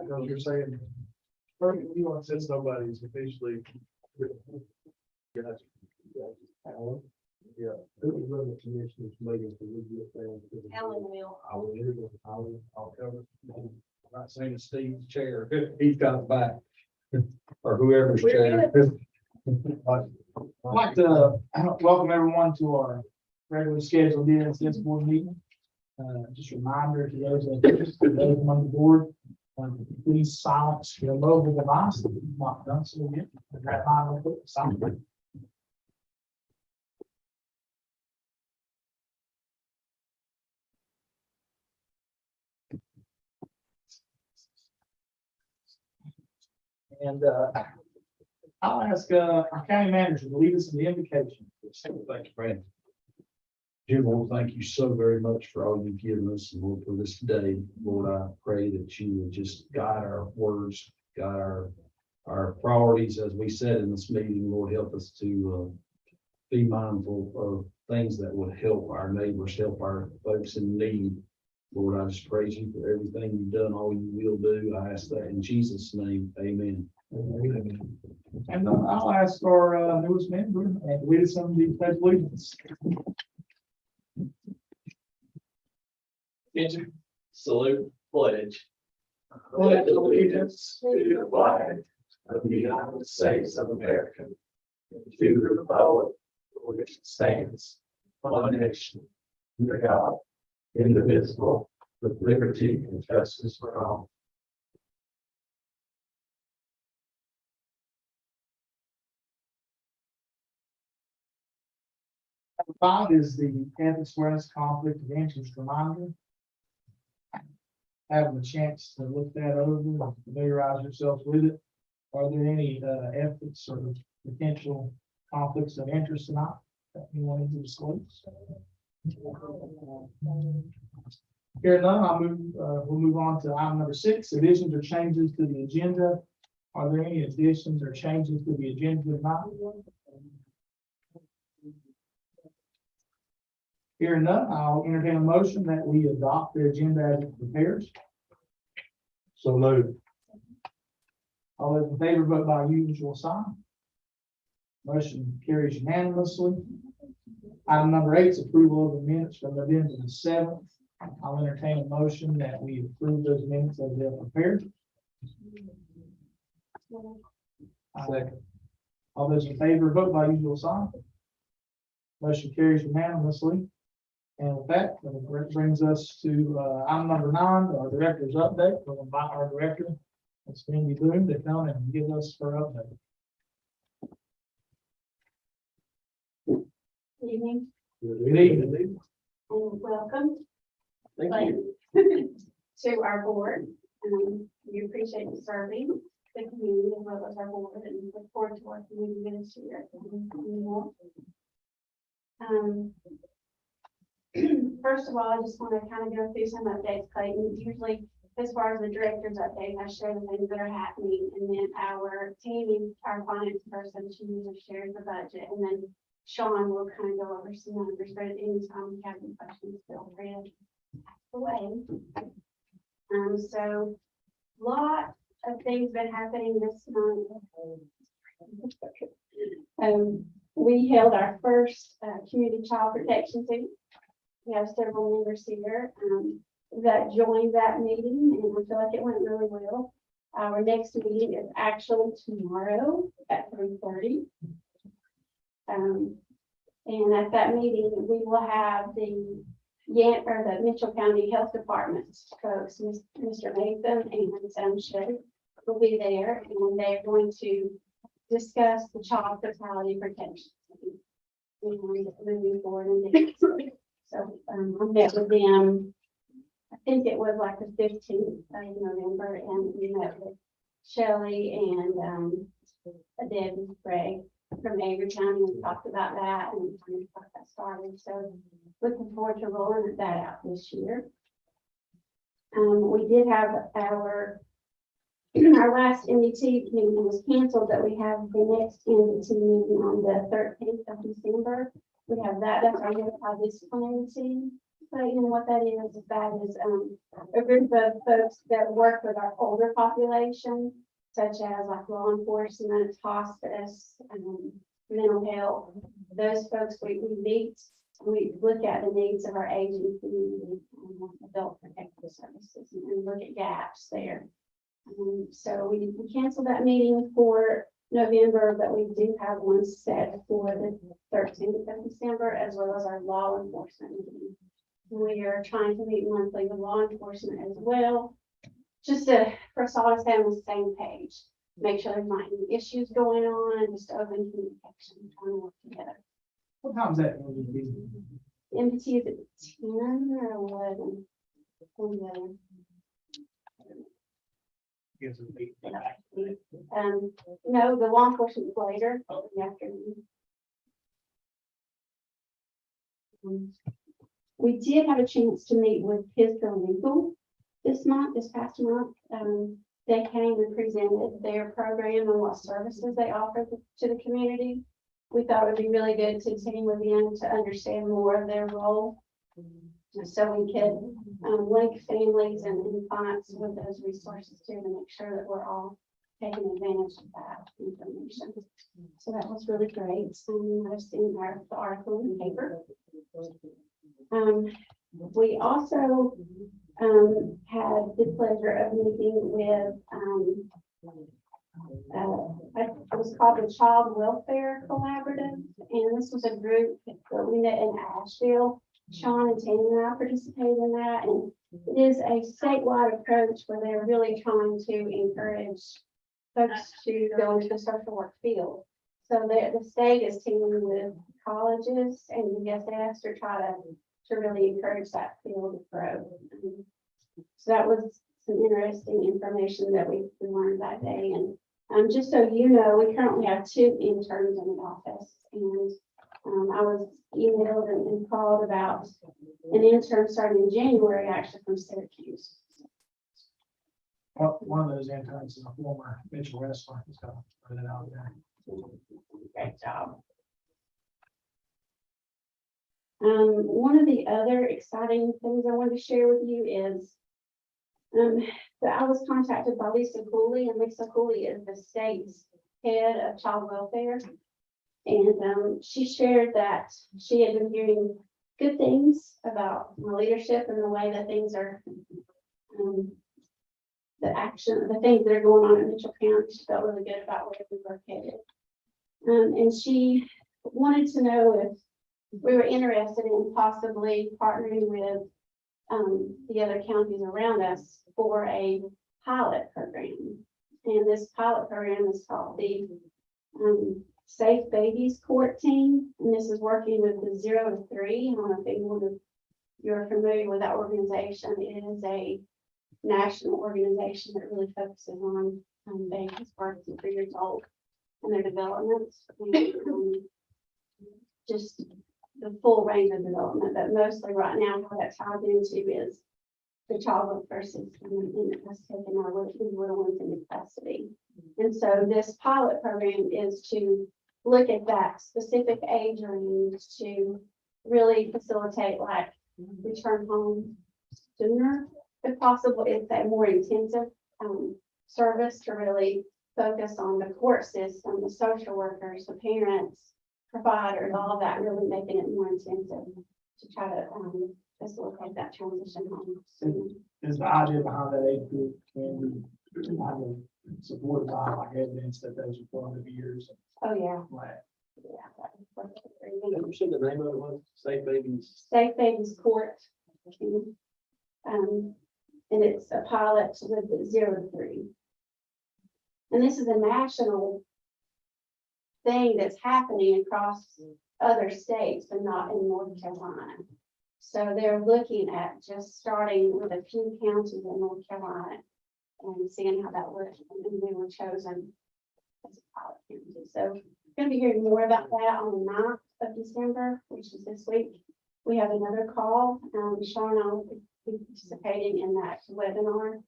Because you're saying, perfect, you want, since nobody's officially. Gotcha. Alan? Yeah. Who was running the commissioners meeting for you? Alan will. I'll cover. I'm not saying it's Steve's chair, he's got it back. Or whoever's chair. I'd like to welcome everyone to our regularly scheduled DSS board meeting. Just a reminder to those on the board, please silence your mobile device if you've not done so yet. Grab mine real quick, silence it. And I'll ask our county manager to lead us in the invocation. Thank you, Brandon. Dear Lord, thank you so very much for all you've given us, and Lord, for this day. Lord, I pray that you would just guide our words, guide our priorities, as we said in this meeting. Lord, help us to be mindful of things that would help our neighbors, help our folks in need. Lord, I just praise you for everything you've done, all you will do. I ask that in Jesus' name, amen. And I'll ask our newest member to lead us in the pledge of allegiance. Salute, pledge. Pledge allegiance to the flag of the United States of America, to the republic for which it stands, one nation, under God, indivisible, with liberty and justice for all. 5 is the ethics awareness conflict of interest reminder. Having a chance to look that over and familiarize yourselves with it. Are there any ethics or potential conflicts of interest tonight that you wanted to disclose? Here none, we'll move on to item number 6, additions or changes to the agenda. Are there any additions or changes to the agenda tonight? Here none, I'll entertain a motion that we adopt the agenda as it prepares. So moved. All those in favor vote by usual sign. Motion carries unanimously. Item number 8 is approval of the minutes from November the 7th. I'll entertain a motion that we approve those minutes as they're prepared. Second. All those in favor vote by usual sign. Motion carries unanimously. And with that, that brings us to item number 9, our director's update. We'll invite our director, Ms. Mindy Boone, to come and give us her update. Good evening Good evening. and welcome Thank you. to our board. We appreciate you serving the community as well as our board, and look forward to working with you this year. First of all, I just want to kind of go through some updates, Clayton. Usually, as far as the director's update, I share the things that are happening, and then our team, our finance person, she usually shares the budget, and then Sean will kind of go over some numbers. But at any time you have any questions, feel free to ask away. So lot of things been happening this month. We held our first community child protection team. We have several members here that joined that meeting, and I feel like it went really well. Our next meeting is actually tomorrow at 3:30. And at that meeting, we will have the Mitchell County Health Department folks, Mr. Nathan and Shay will be there, and they're going to discuss the child fatality protection and moving forward in next. So I met with them, I think it was like the 15th of November, and we met with Shelley and Debbie Gray from Avery County, and talked about that and kind of got that started. So looking forward to rolling that out this year. We did have our last MDT meeting was canceled, but we have the next MDT meeting on the 13th of December. We have that. That's our notified disciplinary team. So, you know, what that is a group of folks that work with our older population, such as like law enforcement, hospice, mental health. Those folks, we meet, we look at the needs of our aging community, adult protective services, and look at gaps there. So we canceled that meeting for November, but we do have one set for the 13th of December, as well as our law enforcement meeting. We are trying to meet monthly with law enforcement as well, just for us all to stay on the same page. Make sure there's not any issues going on, just open communication, trying to work together. What time is that going to be? MT is at 10 or 11. Yes, it'll be. No, the law enforcement is later in the afternoon. We did have a chance to meet with Pisgah Legal this past month. They came and presented their program and what services they offer to the community. We thought it would be really good to team with them to understand more of their role. So we could link families and clients with those resources too, to make sure that we're all taking advantage of that information. So that was really great. I've seen the article in the paper. We also had the pleasure of meeting with it was called the Child Welfare Collaborative, and this was a group that we met in Asheville. Sean and Tammy and I participated in that, and it is a statewide approach where they're really trying to encourage folks to go into the social work field. So the state is teaming with colleges and DSS to try to really encourage that field to grow. So that was some interesting information that we learned that day. And just so you know, we currently have 2 interns in the office, and I was emailed and called about an intern starting in January, actually from Syracuse. One of those interns is a former Mitchell wrestler. He's got to put it out there. Great job. One of the other exciting things I wanted to share with you is that I was contacted by Lisa Cooley, and Lisa Cooley is the state's head of child welfare. And she shared that she had been hearing good things about my leadership and the way that things are, the things that are going on in Mitchell County. She felt really good about where we were headed. And she wanted to know if we were interested in possibly partnering with the other counties around us for a pilot program. And this pilot program is called the Safe Babies Court Team. And this is working with the 0 to 3. I don't know if you're familiar with that organization. It is a national organization that really focuses on babies birth to 3 years old and their development. And, just the full range of development, but mostly right now what that ties into is the child welfare system and us taking our little ones into custody. And so this pilot program is to look at that specific age range to really facilitate like return home sooner, if possible. It's a more intensive service to really focus on the court system, the social workers, the parents, providers, all of that, really making it more intensive to try to facilitate that transition home soon. Is the idea behind that age group can be supported by like evidence that those are formative years? Oh, yeah. Like, You said the name of it was Safe Babies. Safe Babies Court. And it's a pilot with the 0 to 3. And this is a national thing that's happening across other states, but not in North Carolina. So they're looking at just starting with a few counties in North Carolina and seeing how that works. And we were chosen as a pilot county. So we're going to be hearing more about that on the 9th of December, which is this week. We have another call. Sean and I will be participating in that webinar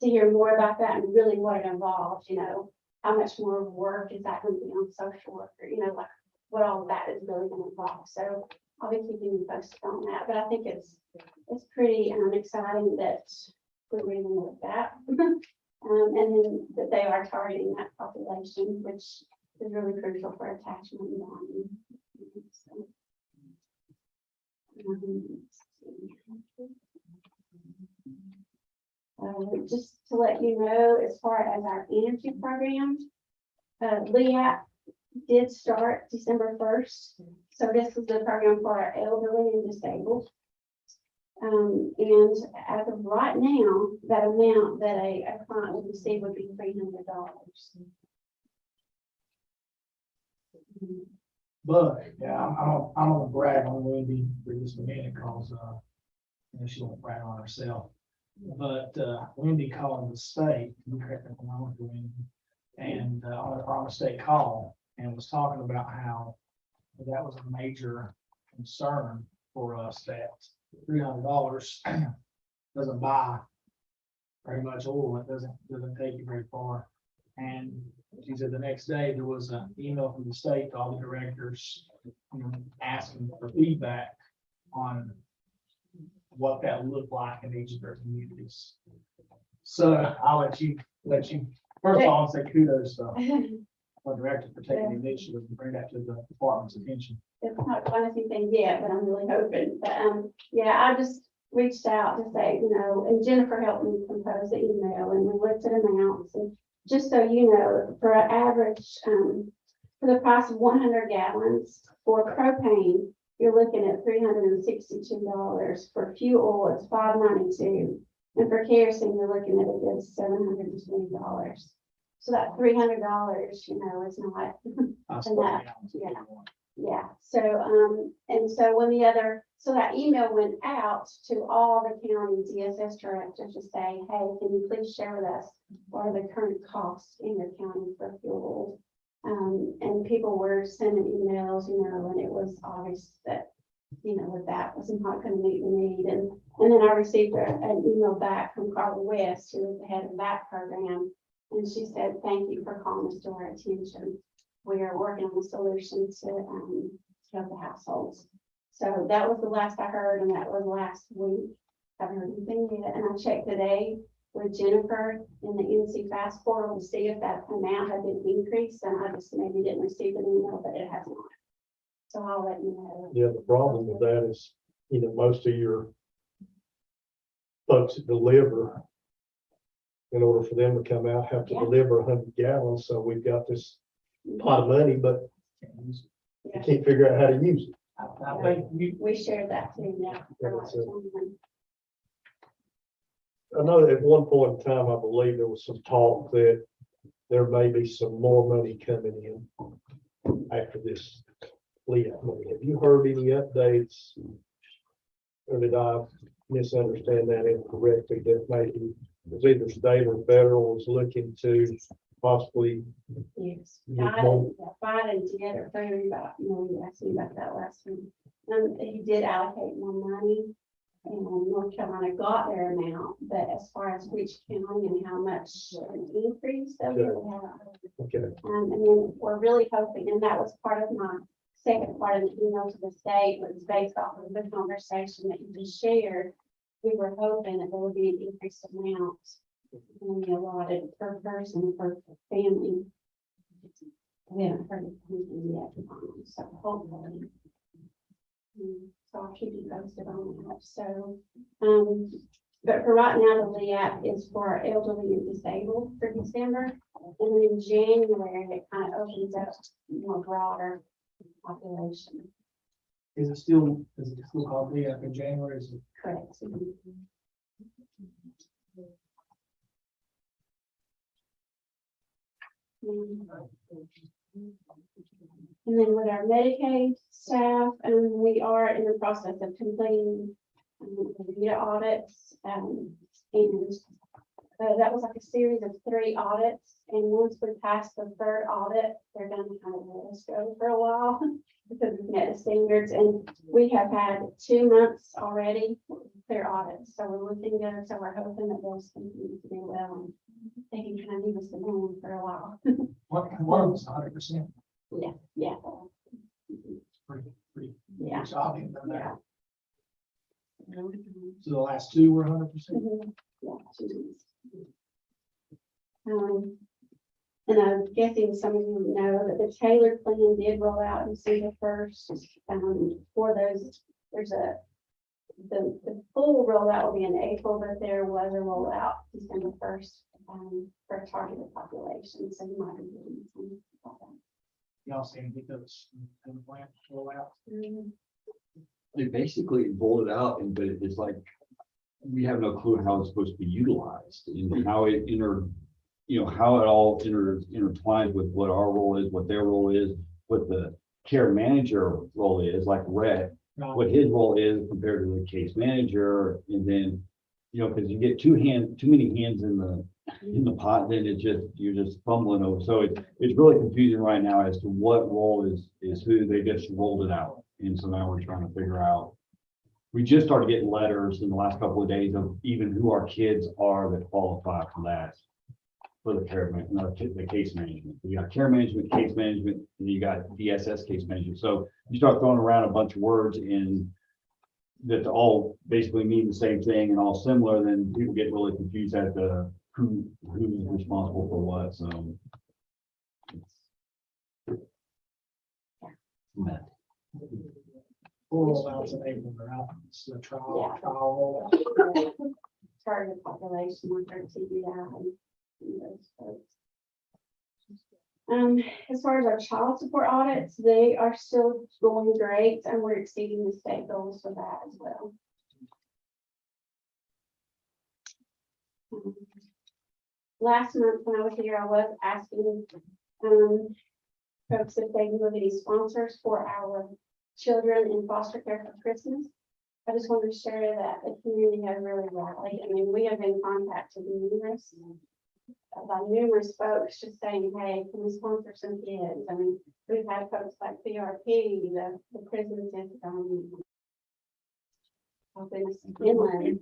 to hear more about that and really what it involves, you know, how much more work is that going to be on social worker, you know, like what all of that is really going to involve. So I'll be keeping you posted on that, but I think it's pretty exciting that we're moving with that. And then that they are targeting that population, which is really crucial for attachment and bonding. So, just to let you know, as far as our energy program, LEAP did start December 1st. So this is the program for our elderly and disabled. And as of right now, that amount that a client would receive would be $300. But, yeah, I don't want to brag on Wendy for just a minute, cause, she won't brag on herself. But, Wendy called the state, you correct me if I'm wrong, Wendy, and, on a state call, and was talking about how that was a major concern for us, that $300 doesn't buy very much oil. It doesn't take you very far. And she said the next day there was an email from the state to all the directors, asking for feedback on what that looked like in each of their communities. So I'll let you first of all say kudos to our director for taking the initiative and bring that to the department's attention. It's not done anything yet, but I'm really hoping. But yeah, I just reached out to say, and Jennifer helped me compose the email, and we looked at amounts, and just so you know, for an average, for the price of 100 gallons for propane, you're looking at $362. For fuel, it's $5.92, and for kerosene, you're looking at a good $720. So that $300, is not. Yeah, so, and so so that email went out to all the county DSS directors to say, hey, can you please share with us what are the current costs in your county for fuel? And people were sending emails, and it was obvious that, that was not going to meet the need. And then I received an email back from Carla West, who was the head of that program. And she said, thank you for calling us to our attention. We are working on a solution to help the households. So that was the last I heard, and that was last week. I haven't heard anything yet, and I checked today with Jennifer in the NC Fast portal to see if that amount had been increased, and I just maybe didn't receive an email, but it has not. So I'll let you know. Yeah, the problem with that is, most of your folks that deliver, in order for them to come out, have to Yeah. deliver 100 gallons. So we've got this pot of money, but you Yeah. can't figure out how to use it. I think We shared that too, yeah. I know at one point in time, I believe there was some talk that there may be some more money coming in after this LEAP money. Have you heard any updates? Or did I misunderstand that incorrectly? That maybe it was either state or federal was looking to possibly. Yes, Get more. Biden did approve about, you asked me about that last week. He did allocate more money, and North Carolina got their amount, but as far as which county and how much an increase, that we really haven't. Okay. And then we're really hoping, and that was part of my second part of the email to the state, was based off of the conversation that you just shared. We were hoping that there would be an increased amount and be allotted per person, per family. We haven't heard anything yet, so hopefully. So I'll keep you posted on that. So, but for right now, the LEAP is for elderly and disabled for December. And then in January, it kind of opens up more broader population. is it still called LEAP in January? Is it? Correct. And then with our Medicaid staff, we are in the process of completing data audits. And that was like a series of 3 audits. And once we pass the 3rd audit, they're going to kind of let us go for a while because we've met the standards. And we have had 2 months already clear audits. So we're looking good. So we're hoping that those continue to do well. And they can kind of leave us alone for a while. What was 100%? Yeah. Pretty. Yeah, Yeah. So I'll be done Yeah. that. So the last two were 100%. Mhm. Yeah, 2 weeks. And I'm guessing some of you know that the tailored plan did roll out in December 1st. For those, there's the full rollout will be in April, but there was a rollout December 1st, for a targeted population, so you might be getting some of that. Y'all seeing those in the plan roll out? Mhm. They basically rolled it out, but it's like, we have no clue how it's supposed to be utilized and how it how it all intertwines with what our role is, what their role is, what the care manager role is, like Rhett, what his role is compared to the case manager, and then, because you get too many hands in the pot, then you're just fumbling over. So it's really confusing right now as to what role is who. They just rolled it out. And so now we're trying to figure out. We just started getting letters in the last couple of days of even who our kids are that qualify for that. For the the case management. You got care management, case management, and you got DSS case management. So you start throwing around a bunch of words and that all basically mean the same thing and all similar, then people get really confused as to who's responsible for what. So Full rollouts in April, they're out. It's the trial Yeah. rollout. Targeted population, we're trying to figure out. And those folks. As far as our child support audits, they are still going great, and we're exceeding the state goals for that as well. Last month when I was here, I was asking, folks if they knew of any sponsors for our children in foster care for Christmas. I just wanted to share that the community has really rallied. I mean, we have been contacted by numerous folks just saying, hey, can we sponsor some kids? I mean, we've had folks like PRP, the prison system. Inland.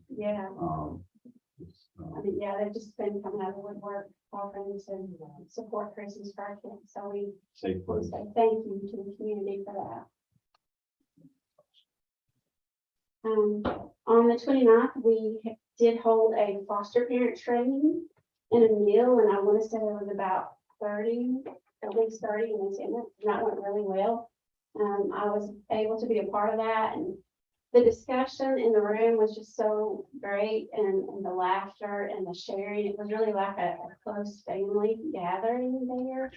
Yeah, I mean, yeah, they've just been coming out of the woodwork, offering to support Christmas for our kids. So we want to say thank you to the community for that. On the 29th, we did hold a foster parent training and a meal, and I want to say there was about 30, at least 30 in attendance, and that went really well. I was able to be a part of that, and the discussion in the room was just so great, and the laughter and the sharing. It was really like a close family gathering there.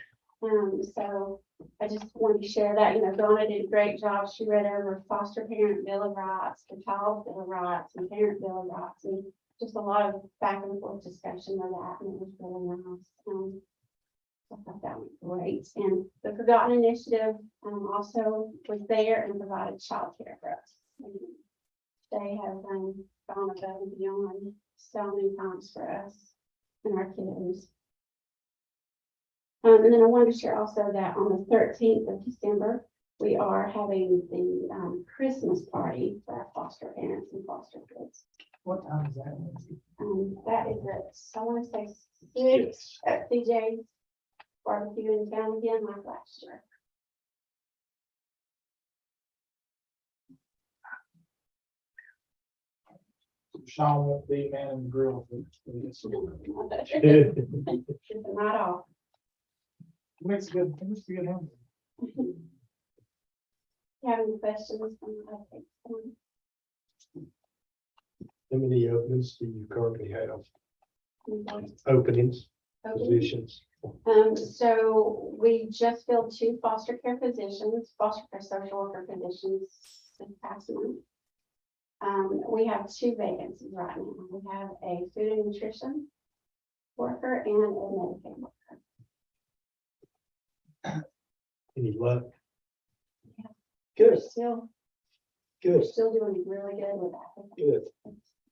So I just wanted to share that. Donna did a great job. She read over foster parent bill of rights, the child bill of rights, and parent bill of rights, and just a lot of back and forth discussion of that, and it was really nice. I thought that went great. And the Forgotten Initiative also was there and provided childcare for us. And they have gone above and beyond so many times for us and our kiddos. And then I wanted to share also that on the 13th of December, we are having the Christmas party for our foster parents and foster kids. What time is that? That is at, I want to say 6 at CJ's barbecue in town again like last year. Sean won't be manning the grill. It's a night off. Makes good, makes good. Hand. You have any questions? How many openings do you currently have? Okay. Openings, positions? So we just filled 2 foster care positions, foster care social worker positions this past month. We have 2 vacancies right now. We have a food and nutrition worker and a Medicaid worker. Any luck? Yeah. Good, We're good, still doing really good with that. good.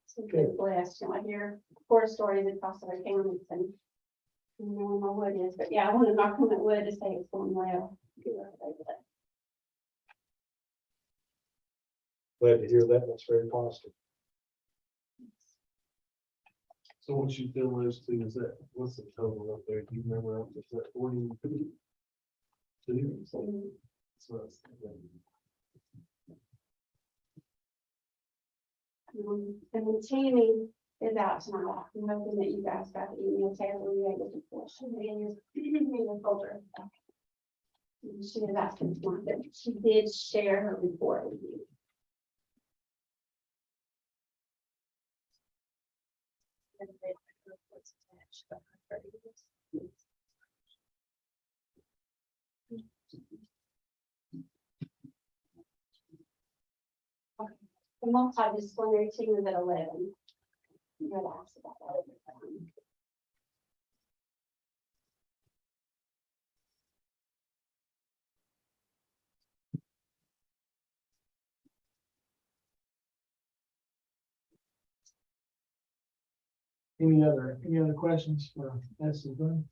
So good blessed. I hear horror stories across other counties and where my wood is, but yeah, I want to knock on that wood to say it's going well. Glad to hear that. That's very positive. So once you fill those 2, what's the total up there? Do you remember? Is that 42? So that's. And then Tammy is out tonight. I'm hoping that you guys got the email, Taylor, when you able to push it in your folder. And she was asking tonight, but she did share her report with you. The multidisciplinary team is at 11. You had asked about that. Any other questions for Mrs. Boone?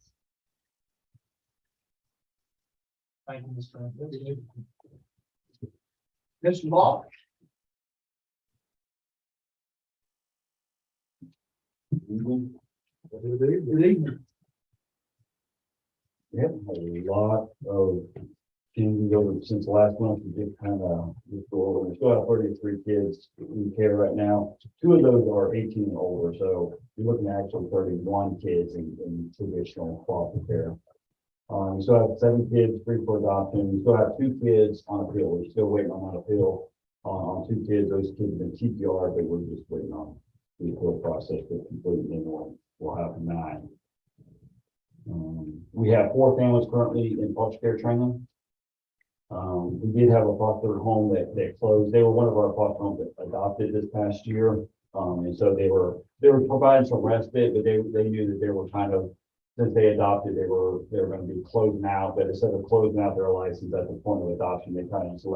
Thank you, Mr. President. Mr. Block? Good evening. Yep, a lot of changes over since last month. We did kind of just go over. We still have 33 kids in care right now. 2 of those are 18 and older, so you're looking at actually 31 kids in traditional foster care. We still have 7 kids free for adoption. We still have 2 kids on appeal. We're still waiting on that appeal on 2 kids. Those kids have been TPR, but we're just waiting on the appeal process to complete, and then we'll have 9. We have 4 families currently in foster care training. We did have a foster home that closed. They were one of our foster homes that adopted this past year. And so they were providing some respite, but they knew that they were kind of, since they adopted, they were going to be closing out, but instead of closing out their license at the point of adoption, they kind of just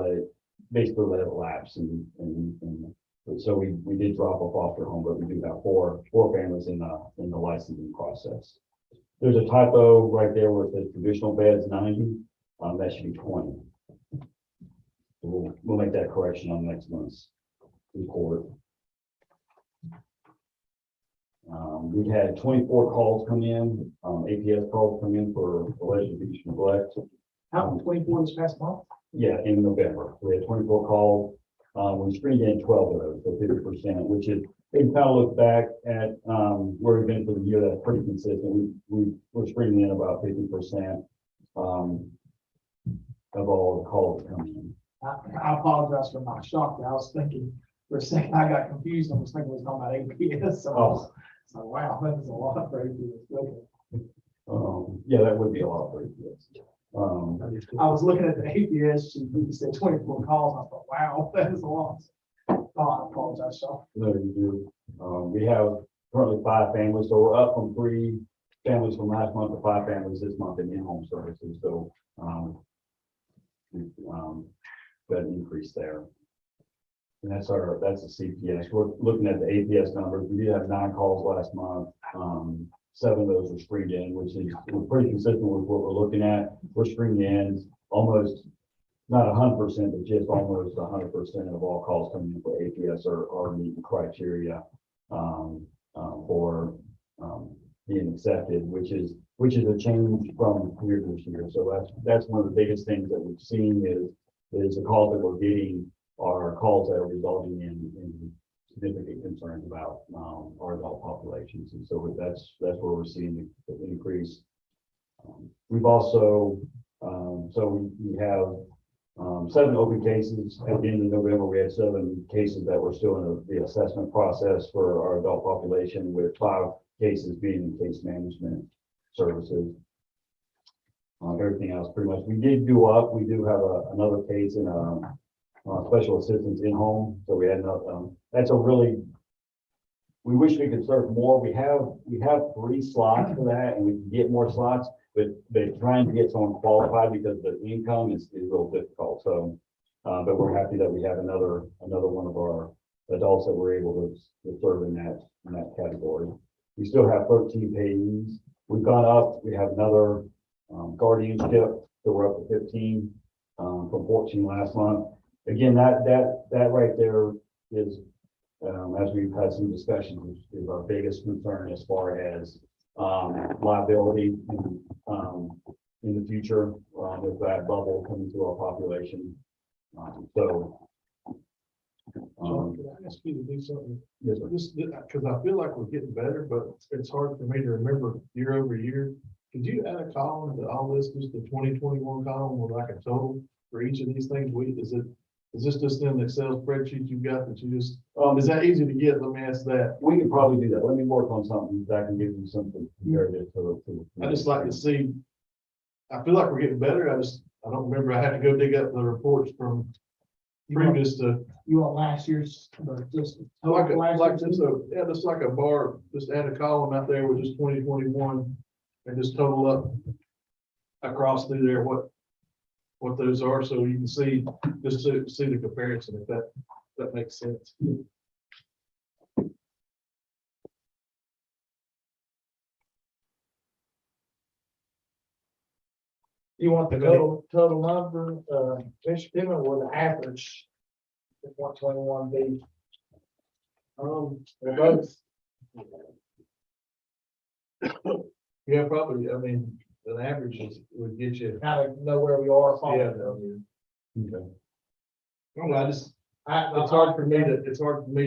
basically let it lapse. And so we did drop a foster home, but we do have four families in the licensing process. There's a typo right there where it says traditional beds 90. That should be 20. So we'll make that correction on next month's report. We had 24 calls come in, APS calls come in for alleged abuse and neglect. How 24 this past month? Yeah, in November, we had 24 calls. We screened in 12 of those, so 50%, which is, if you kind of look back at where we've been for the year, that's pretty consistent. We're screening in about 50% of all the calls that come in. I apologize for my shock. I was thinking for a second, I got confused. I was thinking it was talking about APS. So, so wow, that is a lot for APS. Yeah, that would be a lot for APS. I was looking at the APS, you said 24 calls. I thought, wow, that is a lot. Oh, I apologize, Sean. No, you do. We have currently 5 families, so we're up from 3 families from last month to 5 families this month in in-home services. So that increase there. And that's the CPS. We're looking at the APS numbers. We did have 9 calls last month. 7 of those were screened in, which is pretty consistent with what we're looking at. We're screening in almost, not 100%, but just almost 100% of all calls coming in for APS are meeting criteria for being accepted, which is a change from previous year. So that's one of the biggest things that we've seen is the calls that we're getting are calls that are resulting in significant concerns about our adult populations, and so that's where we're seeing the increase. We've also so we have 7 open cases at the end of November. We had 7 cases that were still in the assessment process for our adult population, with 5 cases being in case management services. Everything else pretty much. We did go up. We do have another case in special assistance in home. So we had another. That's a really. We wish we could serve more. We have 3 slots for that, and we can get more slots. But trying to get someone qualified because the income is real difficult. So, but we're happy that we have another one of our adults that we're able to serve in that category. We still have 13 payees. We've gone up. We have another guardianship, so we're up to 15 from 14 last month. Again, that right there is, as we've had some discussions, is our biggest concern as far as liability in the future with that bubble coming to our population. ask you to do something? Yes, sir. Just, because I feel like we're getting better, but it's hard for me to remember year over year. Could you add a column to all this, just the 2021 column with like a total for each of these things? Is this just in the Excel spreadsheet you've got that you just, is that easy to get? Let me ask that. We can probably do that. Let me work on something that I can give you something comparative to. I just like to see, I feel like we're getting better. I don't remember. I had to go dig up the reports from You want, previous to, you want last year's, or just. like, last like year's? just like a bar, just add a column out there with just 2021 and just total up across through there what those are, so you can see, just see the comparison, if that makes sense. You want the total number, Mr. Pittman, or the average? 121 be, or both? Yeah, probably, I mean, an average would get you, Kind of know where we are. yeah. Okay. No, it's It's hard for me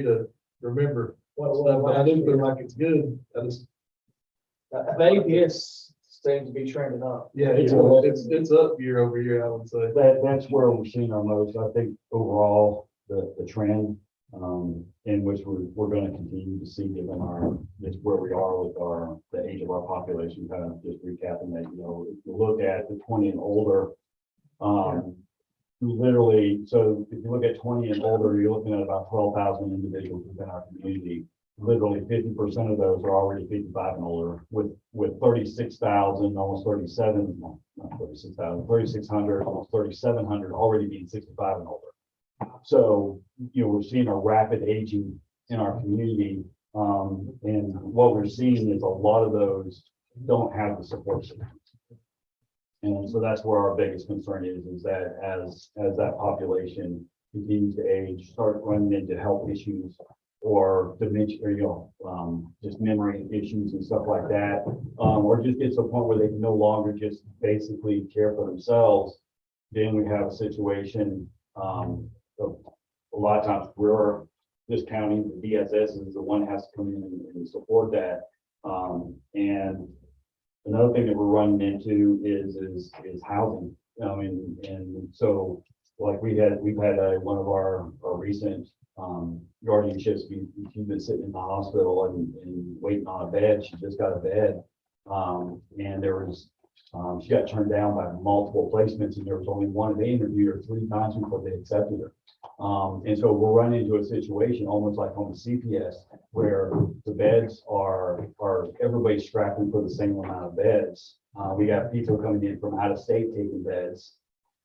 to remember What it stuff, but I do was feel like it's good. Vegas seems to be trending up. Yeah, it's up year over year, I would say. That's where we're seeing our most, I think, overall, the trend, in which we're gonna continue to see, given just where we are with the age of our population, kind of just recapping that, if you look at the 20 and older, literally, so if you look at 20 and older, you're looking at about 12,000 individuals within our community. Literally 50% of those are already 55 and older, with 36,000, almost 37, no, not 36,000, 3,600, almost 3,700 already being 65 and older. So, we're seeing a rapid aging in our community. And what we're seeing is a lot of those don't have the support system. And so that's where our biggest concern is that as that population continues to age, start running into health issues or dementia, or, just memory issues and stuff like that, or just gets to a point where they can no longer just basically care for themselves, then we have a situation, a lot of times this county, the DSS is the one that has to come in and support that. And another thing that we're running into is housing. And so like we've had one of our recent guardianships. She's been sitting in the hospital and waiting on a bed. She just got a bed. And there was, she got turned down by multiple placements, and there was only one. They interviewed her 3 times before they accepted her. And so we're running into a situation almost like on the CPS, where the beds are everybody's strapping for the same amount of beds. We got people coming in from out of state taking beds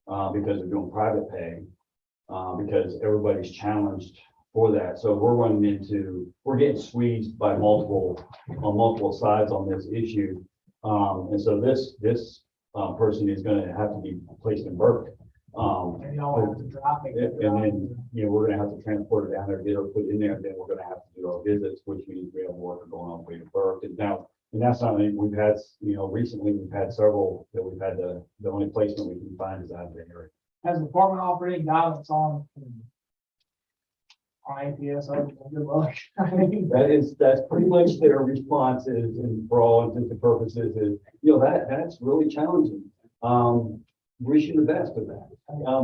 because they're doing private pay, because everybody's challenged for that. So we're getting squeezed by multiple sides on this issue. And so this person is going to have to be placed in Burke. And y'all have to drop it. And then, we're gonna have to transport her down there, get her put in there, and then we're gonna have to do our visits, which means we have work going on way to Burke. And that's something we've had, recently we've had several that we've had the only placement we can find is out of the area. Has the department offered any guidance on APS? Good luck. That's pretty much their responses, and for all intents and purposes is, that's really challenging. Wish you the best of that.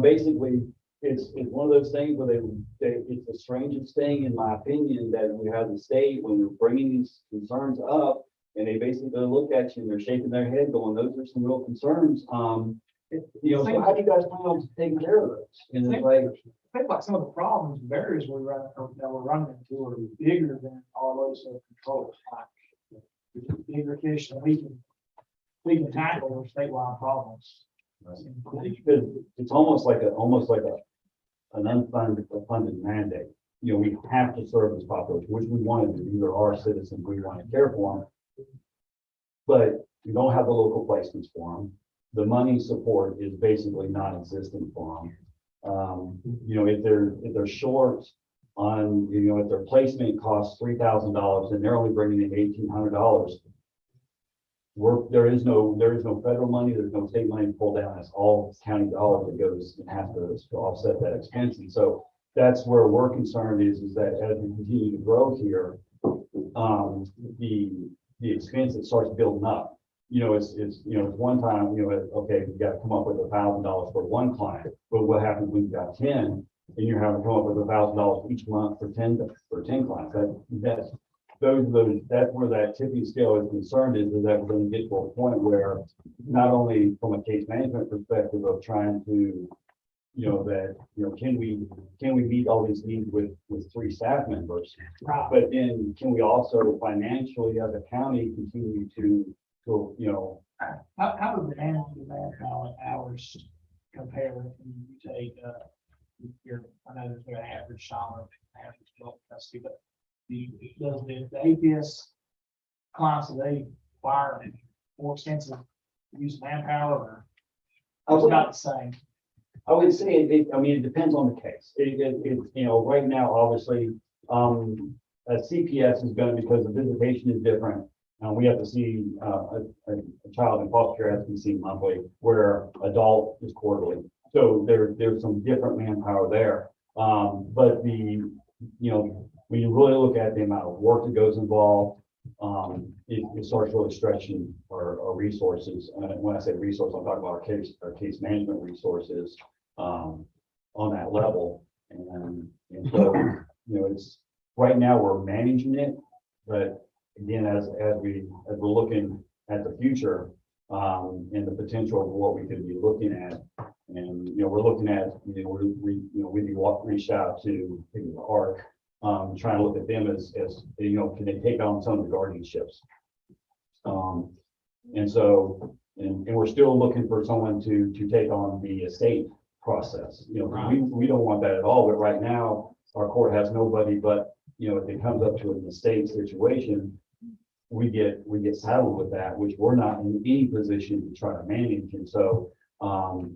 Basically, it's one of those things where it's the strangest thing, in my opinion, that we have the state when we're bringing these concerns up, and they basically look at you and they're shaking their head going, those are some real concerns. So how do you guys plan on taking care of those? And it's like, I think like some of the problems, barriers that we're running into are bigger than all those controls. Like bigger fish than we can tackle those statewide problems. it's almost like an unfunded mandate. We have to serve this population, which we want to do. These are our citizens. We want to care for them. But we don't have the local placements for them. The money support is basically non-existent for them. If they're short on, if their placement costs $3,000 and they're only bringing in $1,800, there is no federal money, there's no state money to pull down. It's all county dollars that goes and has to offset that expense. And so that's where we're concerned is that as we continue to grow here, the expense that starts building up. You know, it's one time, okay, you got to come up with $1,000 for one client, but what happens when you got 10 and you're having to come up with $1,000 each month for 10 clients? That's where that tipping scale is concerned is that we're going to get to a point where not only from a case management perspective of trying to, can we meet all these needs with 3 staff members? Right. But then can we also financially as a county continue to How would the annual manpower hours compare when you take, I know there's an average salary, average adult custody, but does the APS clients, do they require more extensive use of manpower or it's about the same? I would say it depends on the case. Right now, obviously, a CPS is going to, because the visitation is different. We have to see a child in foster care has to be seen monthly, where adult is quarterly. So there's some different manpower there. But when you really look at the amount of work that goes involved, it starts really stretching our resources. And when I say resource, I'm talking about our case management resources on that level. And so, it's right now we're managing it, but again, as we're looking at the future, and the potential of what we could be looking at, and we're looking at, reached out to ARC, trying to look at them as can they take on some of the guardianships, and we're still looking for someone to take on the estate process. We don't want that at all, but right now our court has nobody. But if it comes up to an estate situation, we get saddled with that, which we're not in any position to try to manage. And so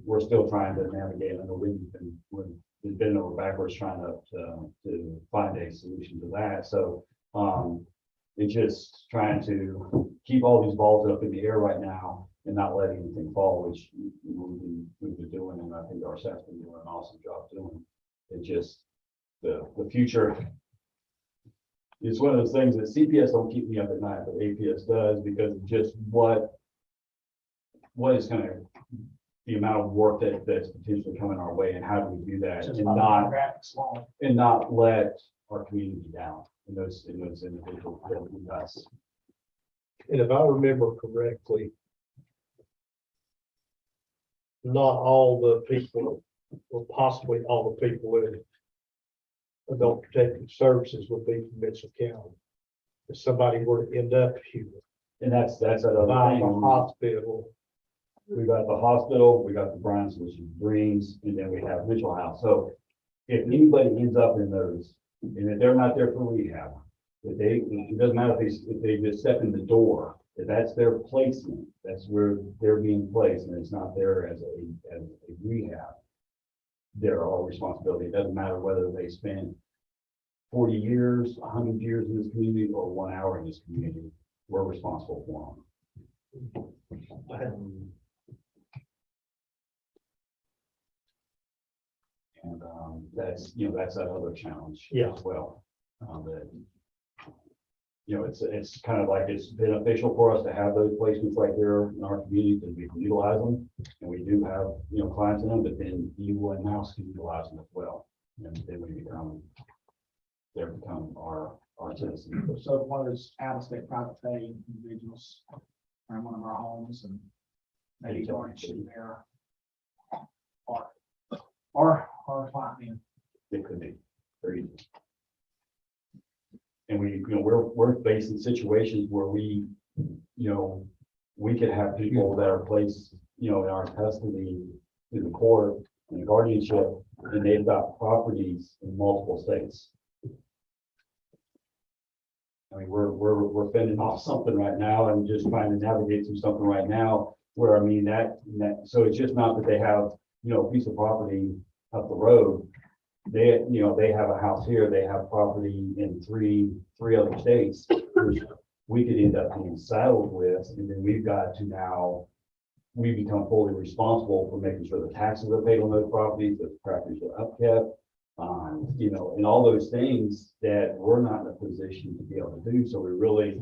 we're still trying to navigate. I know we've been over backwards trying to find a solution to that. So it's just trying to keep all these balls up in the air right now and not let anything fall, which we've been doing, and I think our staff's been doing an awesome job doing. It just the future. It's one of those things that CPS don't keep me up at night, but APS does, because just what is going to, the amount of work that's potentially coming our way, and how do we do that and not let our community down in those individuals that do us. And if I remember correctly, not all the people, or possibly all the people in adult protective services would be from Mitchell County. If somebody were to end up here, And that's another by the thing. hospital, We got the hospital, we got the Bryan Solutions Greens, and then we have Mitchell House. So if anybody ends up in those, and if they're not there for rehab, it doesn't matter if they just step in the door, if that's their placement, that's where they're being placed, and it's not there as a rehab. They're our responsibility. It doesn't matter whether they spend 40 years, 100 years in this community, or 1 hour in this community. We're responsible for them. And that's that other challenge as well. It's kind of like it's beneficial for us to have those placements right there in our community, because we can utilize them, and we do have clients in them. But then you and Mouse can utilize them as well, and then they become our citizens. So one of those out-of-state private pay individuals from one of our homes, and maybe garnishing their or client. It could be very easy. And we're facing situations where we could have people that are placed, in our custody in the court and the guardianship, and they've got properties in multiple states. I mean, we're fending off something right now and just trying to navigate through something right now where, so it's just not that they have, a piece of property up the road. They have a house here, they have property in three other states, which we could end up being saddled with, and then we've got to now, we become fully responsible for making sure the taxes are paid on those properties, that the properties are upkept. You know, and all those things that we're not in a position to be able to do. So we really,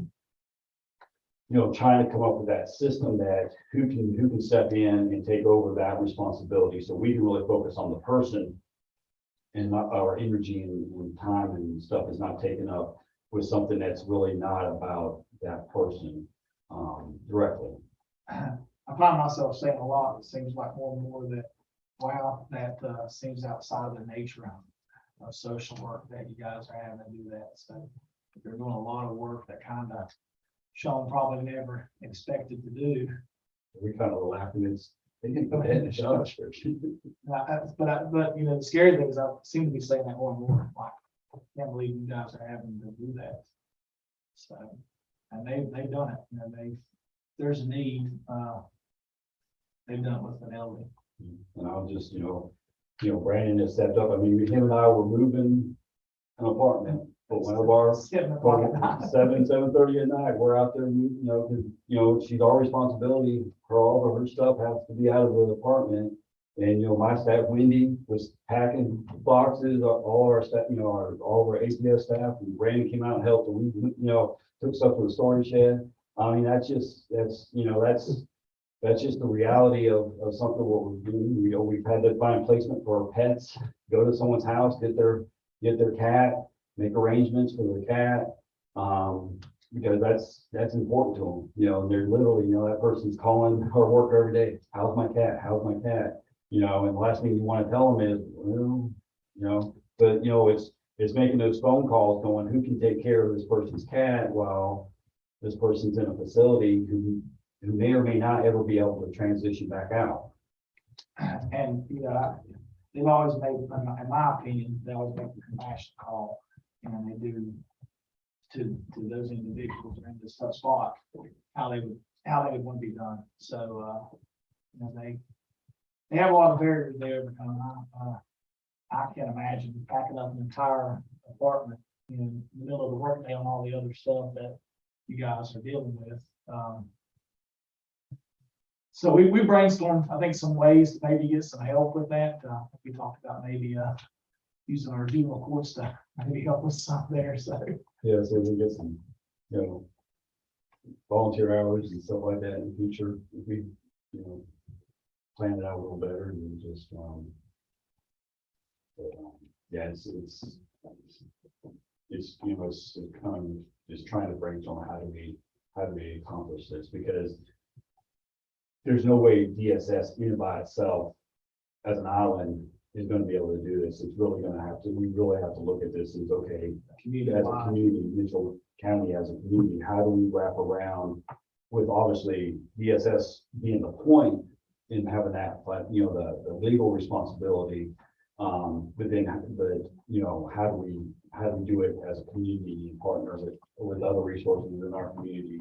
you know, trying to come up with that system that who can step in and take over that responsibility so we can really focus on the person and not our energy and time and stuff is not taken up with something that's really not about that person directly. I find myself saying a lot, it seems like more and more that, wow, that seems outside of the nature of social work that you guys are having to do that. So you're doing a lot of work that kind of Sean probably never expected to do. We kind of laughing, they can go ahead and show us first. But you know, the scary thing is I seem to be saying that more and more, like, I can't believe you guys are having to do that. So, and they've done it, you know, there's a need, they've done it with fidelity. And I'll just, you know, Brandon has stepped up. I mean, him and I were moving an apartment, but one of our, Sitting apart at night. 7:30 at night, we're out there, you know, because, you know, she's our responsibility for all of her stuff has to be out of the apartment. And, you know, my staff, Wendy, was packing boxes, all our staff, you know, all of our APS staff, and Brandon came out and helped, and we, you know, took stuff to the storage shed. I mean, that's just the reality of something what we're doing. You know, we've had to find placement for our pets, go to someone's house, get their cat, make arrangements for their cat. Because that's important to them, you know, and they're literally, you know, that person's calling her work every day. How's my cat? How's my cat? You know, and the last thing you want to tell them is, well, you know, but you know, it's making those phone calls going, who can take care of this person's cat while this person's in a facility who may or may not ever be able to transition back out. And, you know, they've always made, in my opinion, they always make the compassion call, and they do to those individuals in this tough spot, how they would want to be done. So, you know, they have a lot of barriers they overcome. I can't imagine packing up an entire apartment in the middle of the workday on all the other stuff that you guys are dealing with. So we brainstormed, I think, some ways to maybe get some help with that. We talked about maybe using our juvenile courts to maybe help us some there. So Yeah, so we get some, you know, volunteer hours and stuff like that in the future, if we, you know, plan it out a little better and just, yeah, it's, you know, it's kind of just trying to brainstorm how do we accomplish this, because there's no way DSS in and by itself as an island is going to be able to do this. It's really going to have to, we really have to look at this as, okay, as a community, Mitchell County as a community, how do we wrap around with obviously DSS being the point in having that, but you know, the legal responsibility, but then you know, how do we do it as a community and partner with other resources in our community,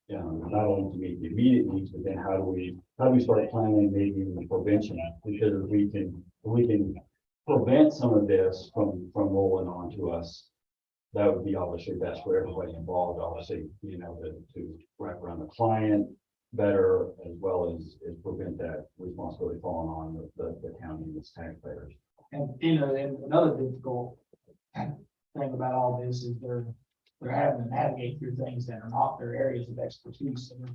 you know, not only to meet the immediate needs, but then how do we start planning maybe even prevention, because if we can prevent some of this from rolling on to us, that would be obviously best for everybody involved, obviously, you know, to wrap around the client better, as well as prevent that responsibility falling on the county and its taxpayers. and you know, and another difficult thing about all this is they're having to navigate through things that are not their areas of expertise. And,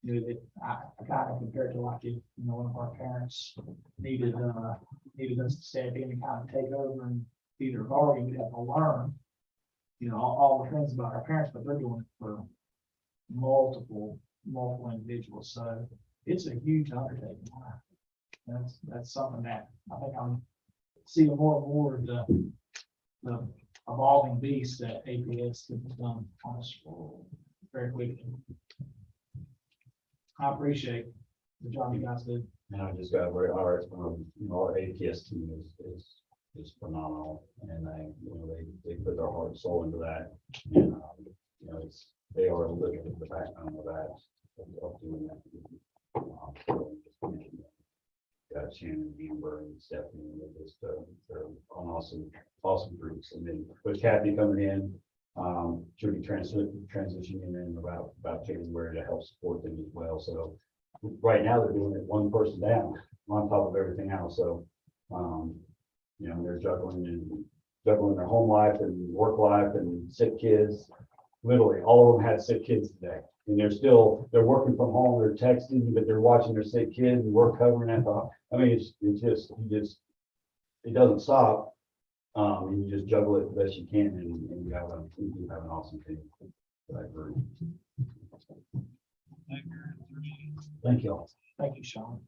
you know, that I kind of compare it to like if, you know, one of our parents needed us to step in and kind of take over and be their guardian. We'd have to learn, you know, all the things about our parents, but they're doing it for multiple individuals. So it's a huge undertaking. That's something that I think I'm seeing more and more of the evolving beast that APS has done on us very quickly. I appreciate the job you guys did. And I just got very hard, you know, our APS team is phenomenal, and they put their heart and soul into that, and you know, they are literally the backbone of that, of doing that. Got Shannon, Amber, and Stephanie, and they're an awesome groups. And then with Kathy coming in, she'll be transitioning in about January to help support them as well. So right now they're doing it one person down on top of everything else. So You know, they're juggling their home life and work life and sick kids. Literally, all of them had sick kids today. And they're working from home, they're texting, but they're watching their sick kids and we're covering at the, I mean, it doesn't stop. And you just juggle it the best you can and you do have an awesome team. I agree. Thank you all. Thank you, Sean.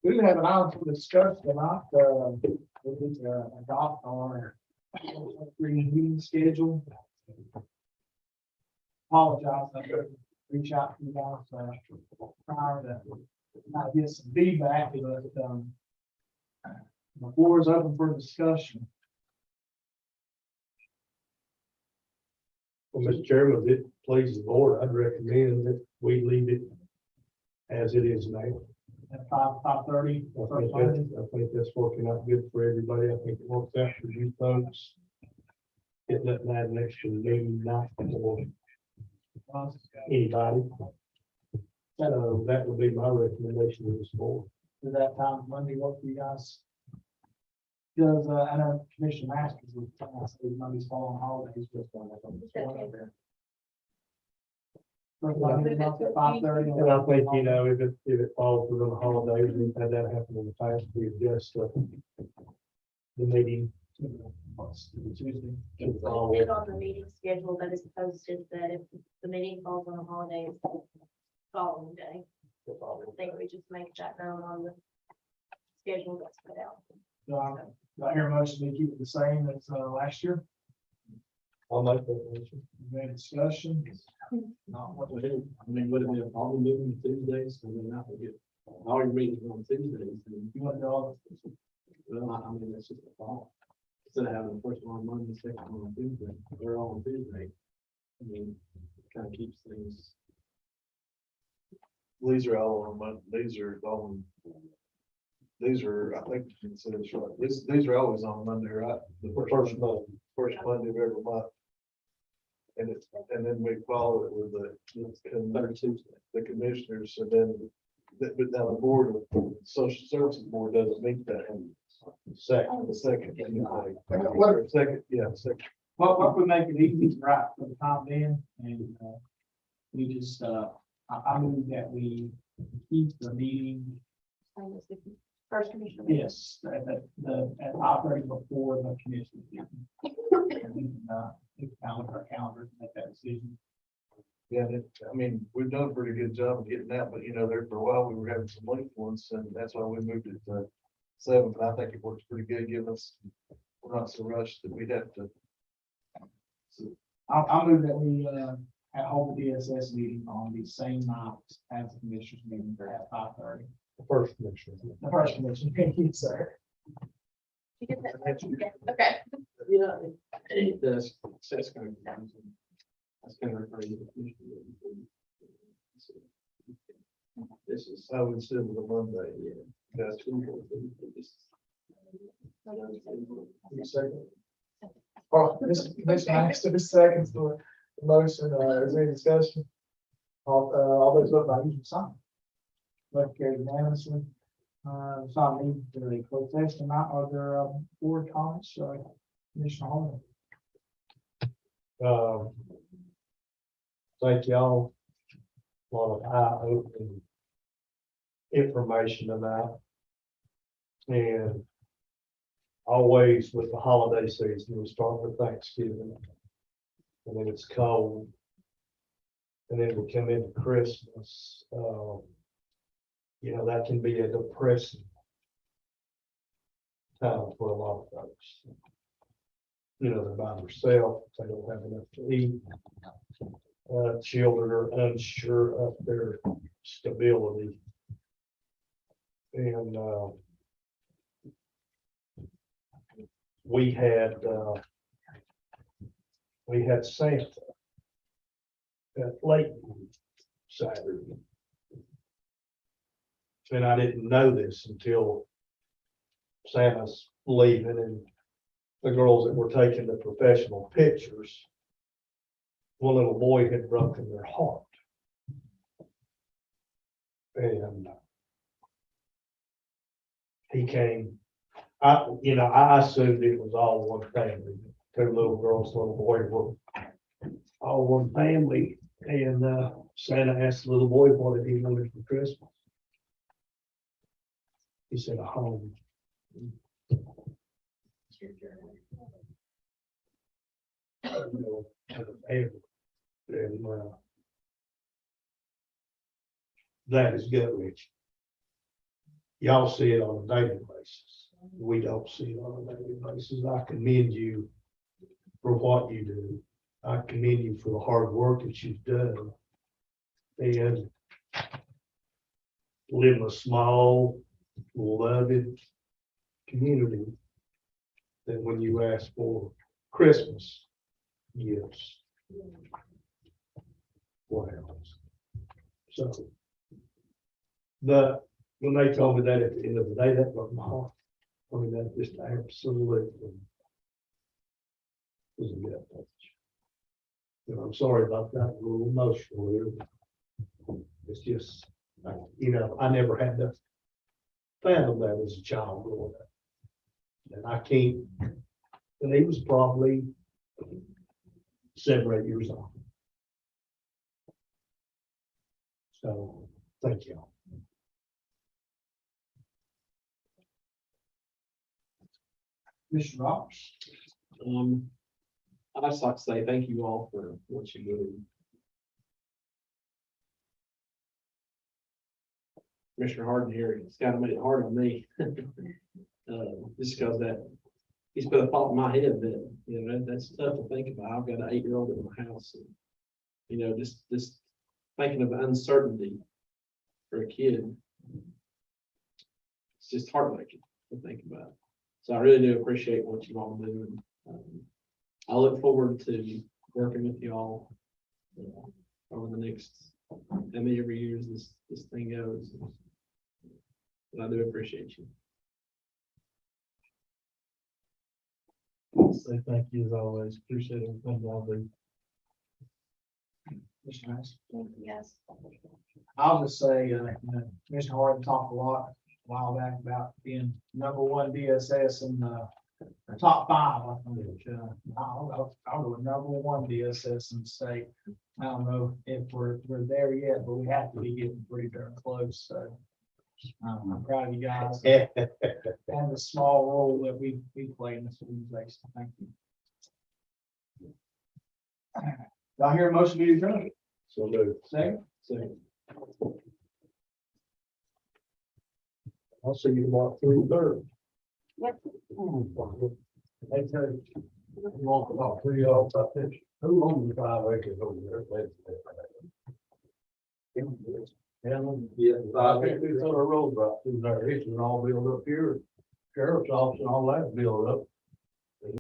We have an item to discuss tonight, we need to adopt our meeting schedule. Apologize, I could reach out to you guys, prior to, not get some feedback, but, the floor is open for discussion. Well, Mr. Chairman, if it pleases the board, I'd recommend that we leave it as it is now. At 5:30. I think that's working out good for everybody. I think it works out for you folks. Getting that night next to the meeting, not for anybody. So that would be my recommendation to this board. Does that time Monday work for you guys? Does, I know Commissioner Masters was telling us that Monday's falling holidays, just on that. First Monday of the month at 5:30. And I think, you know, if it falls within the holidays, we've had that happen in the past, we adjust the meeting. Tuesday. It's listed on the meeting schedule that is posted that if the meeting falls on a holiday, it's the following day. I think we just make that known on the schedule that's put out. Do I hear a motion to keep it the same as, last year? I'll make that motion. Any discussion? Not what we do. I mean, would it be a problem moving to Tuesdays? I mean, not to get all your meetings on Tuesdays. And, You want to go, well, I mean, that's just a thought. Instead of having the first one on Monday, second one on Tuesday, they're all on Tuesday. I mean, kind of keeps things. These are all on Monday, these are, I think, considered short, these are always on Monday, right? The First month. First Monday of every month. And then we follow it with Third Tuesday. the commissioners, and then, but now the board, of social services board doesn't meet that. Second. The second. Or second, yeah, second. what would make it easy, right, for the time being, and, we just, I move that we keep the meeting, Same as the First commissioner. yes, at operating before the commission. And we can, look down at our calendars and make that decision. Yeah, I mean, we've done a pretty good job of getting that, but you know, there for a while, we were having some late ones, and that's why we moved it to 7, but I think it works pretty good, giving us, we're not so rushed that we'd have to. I'll move that we, hold the DSS meeting on the same night as the commissioners meeting at 5:30. The first commissioner. The first commission, thank you, sir. You get that? Yeah. Okay. Yeah, it does. That's kind of. That's kind of refer to the commissioner. This is. I would say the Monday, Yeah. that's Second. Oh, this next to the second to the motion, is there any discussion? All those vote by usual sign. Motion carried unanimously. So I need to close session tonight. Are there, board comments, Commissioner Holman? Thank y'all. A lot of eye-opening information tonight. And always with the holiday season, we start with Thanksgiving. And then it's cold. And then we come into Christmas. You know, that can be a depressing time for a lot of folks. You know, they're by themselves, they don't have enough to eat. Children are unsure of their stability. And we had Santa at late Saturday. And I didn't know this until Santa's leaving and the girls that were taking the professional pictures, one little boy had broken their heart. And he came. I assumed it was all one family, 2 little girls, little boy were all one family. And, Santa asked the little boy, what did he wanted for Christmas? He said, a home. And, that is gut wrenching. Y'all see it on a daily basis. We don't see it on a daily basis. I commend you for what you do. I commend you for the hard work that you've done. And live in a small, loving community that when you ask for Christmas gifts, what happens? So, when they told me that at the end of the day, that broke my heart. I mean, that just absolutely was a good touch. And I'm sorry about that, a little emotional here. It's just, I never had to fathom that as a child growing up. And I can't, and he was probably 7 or 8 years old. So, thank you. Mr. Roberts. I'd just like to say thank you all for what you do. Commissioner Harden here, it's kind of made it hard on me. Just because that, he's put a thought in my head that, that's tough to think about. I've got an 8-year-old in my house. And, just thinking of the uncertainty for a kid. It's just heartbreaking to think about. So I really do appreciate what you all do. And I look forward to working with you all over the next, how many every years this thing goes. But I do appreciate you. Say thank you as always. Appreciate everything y'all do. Mr. Mass. Yes. I'll just say, Mr. Harden talked a lot a while back about being #1 DSS in the top 5. I think, I'll go with #1 DSS in the state. I don't know if we're there yet, but we have to be getting pretty darn close. So I'm proud of you guys and the small role that we play in this organization. Thank you. Do I hear a motion to adjourn? So, Lou, Second? So I'll see you tomorrow, 3:30. Yep. Hey, Terry, you want to talk to you all about this? Who owns the 5 acres over there? Yeah, 5 acres on a road right through there. It's all built up here. Sheriff's office and all that built up.